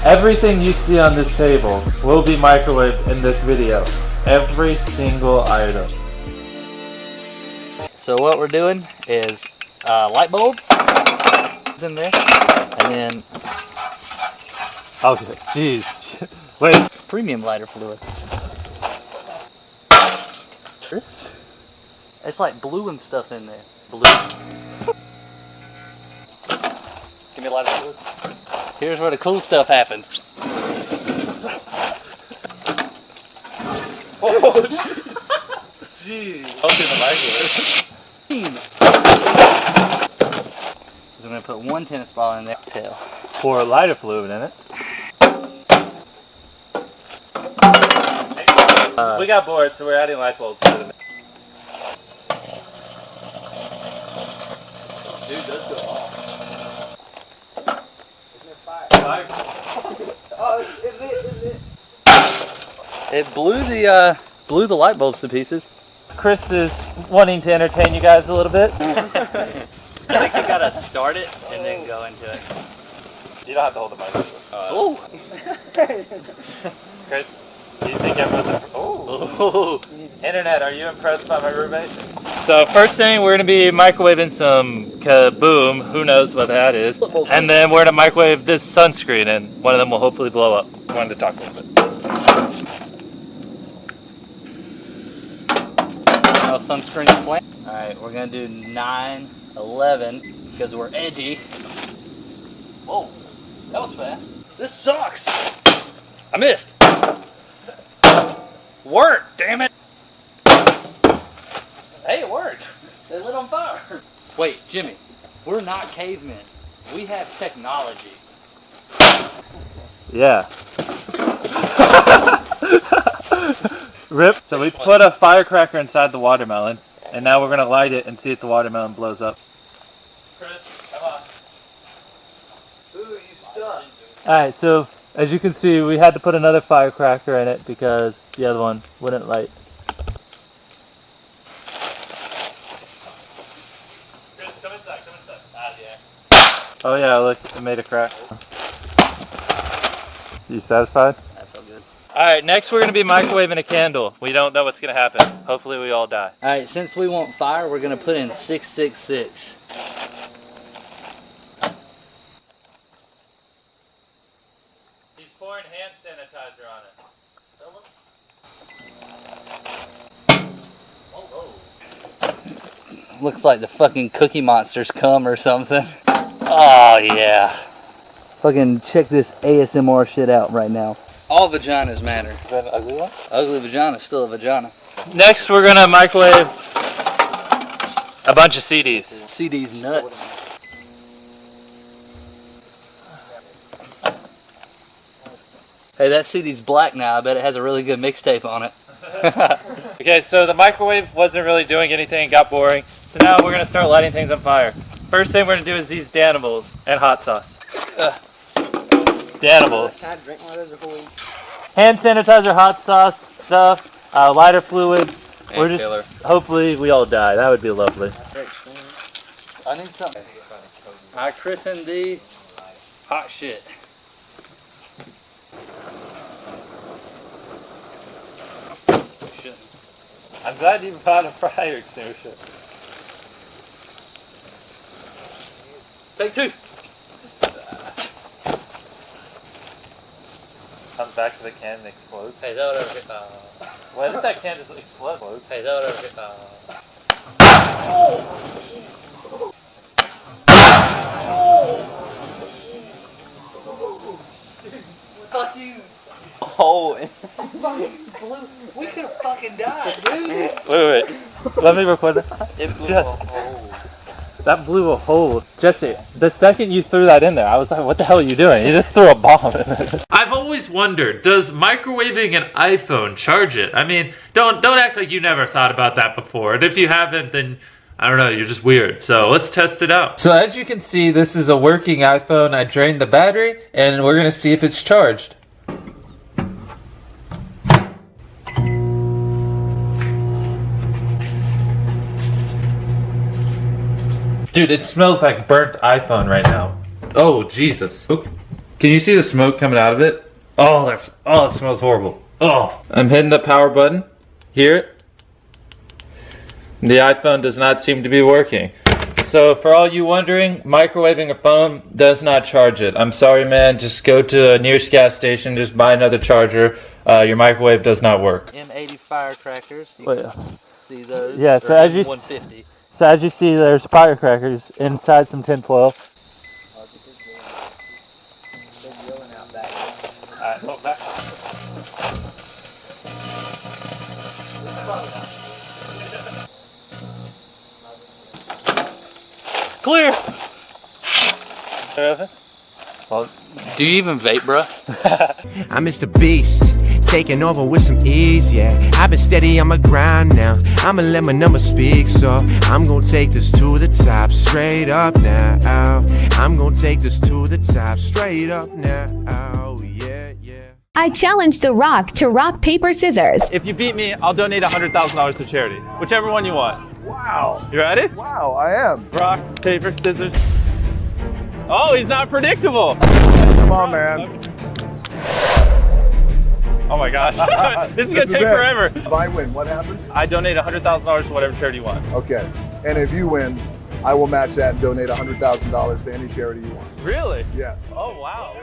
Everything you see on this table will be microwaved in this video. Every single item. So what we're doing is light bulbs in there, and then Okay, jeez. Wait. premium lighter fluid. It's like blue and stuff in there. Blue. Give me a lighter fluid. Here's where the cool stuff happens. Oh, jeez. I'll do the microwave. So I'm going to put 1 tennis ball in there. Tail. Pour lighter fluid in it. We got bored, so we're adding light bulbs to the mix. Dude, does go off. Isn't there fire? Oh, is it? It blew the light bulbs to pieces. Chris is wanting to entertain you guys a little bit. I think you gotta start it and then go into it. You don't have to hold the microphone. Oh! Chris, do you think everyone's Internet, are you impressed by my roommate? So first thing, we're going to be microwaving some Kaboom. Who knows what that is. And then we're going to microwave this sunscreen, and one of them will hopefully blow up. I wanted to talk a little bit. Oh, sunscreen's flame. Alright, we're going to do 9, 11, because we're edgy. Whoa, that was fast. This sucks. I missed. Worked, damn it. Hey, it worked. They lit on fire. Wait, Jimmy, we're not cavemen. We have technology. Yeah. Rip. So we put a firecracker inside the watermelon, and now we're going to light it and see if the watermelon blows up. Chris, come on. Ooh, you stuck. Alright, so as you can see, we had to put another firecracker in it because the other one wouldn't light. Chris, come inside, come inside. Ah, yeah. Oh yeah, look, it made a crack. You satisfied? That felt good. Alright, next we're going to be microwaving a candle. We don't know what's going to happen. Hopefully we all die. Alright, since we want fire, we're going to put in 666. He's pouring hand sanitizer on it. Looks like the fucking Cookie Monster's come or something. Oh yeah. Fucking check this ASMR shit out right now. All vaginas matter. Is that an ugly one? Ugly vagina's still a vagina. Next we're going to microwave a bunch of CDs. CD's nuts. Hey, that CD's black now. I bet it has a really good mixtape on it. Okay, so the microwave wasn't really doing anything, it got boring. So now we're going to start lighting things on fire. First thing we're going to do is these Danimals and hot sauce. Danimals. Can I drink one of those before we... Hand sanitizer, hot sauce stuff, lighter fluid. We're just, killer. hopefully we all die. That would be lovely. I need something. I christened the hot shit. I'm glad you bought a fire extinguisher. Take 2. Comes back to the can and explodes. Hey, that would Why did that can just explode? Hey, that would Fuck you. Oh. We could have fucking died, dude. Wait. Let me record that. That blew a hole. Jesse, the second you threw that in there, I was like, what the hell are you doing? You just threw a bomb in it. I've always wondered, does microwaving an iPhone charge it? I mean, don't act like you never thought about that before. And if you haven't, then I don't know, you're just weird. So let's test it out. So as you can see, this is a working iPhone. I drained the battery, and we're gonna see if it's charged. Dude, it smells like burnt iPhone right now. Oh, Jesus. Oop. Can you see the smoke coming out of it? Oh, it smells horrible. Oh, I'm hitting the power button. Hear it? The iPhone does not seem to be working. So for all you wondering, microwaving a phone does not charge it. I'm sorry, man. Just go to a nearest gas station. Just buy another charger. Your microwave does not work. M80 firecrackers. You Wait. can see those. Yeah, so as you 150. So as you see, there's firecrackers inside some tin foil. Alright, hold back. Clear! Well, do you even vape, bro? I'm Mr. Beast, taking over with some ease, yeah. I've been steady on my grind now. I'ma let my number speak, so I'm gonna take this to the top, straight up now. I'm gonna take this to the top, straight up now. Yeah, yeah. I challenge The Rock to rock, paper, scissors. If you beat me, I'll donate $100,000 to charity. Whichever one you want. Wow. You ready? Wow, I am. Rock, paper, scissors. Oh, he's not predictable. Come on, man. Oh my gosh. This is gonna take forever. If I win, what happens? I donate $100,000 to whatever charity you want. Okay. And if you win, I will match that and donate $100,000 to any charity you want. Really? Yes. Oh, wow.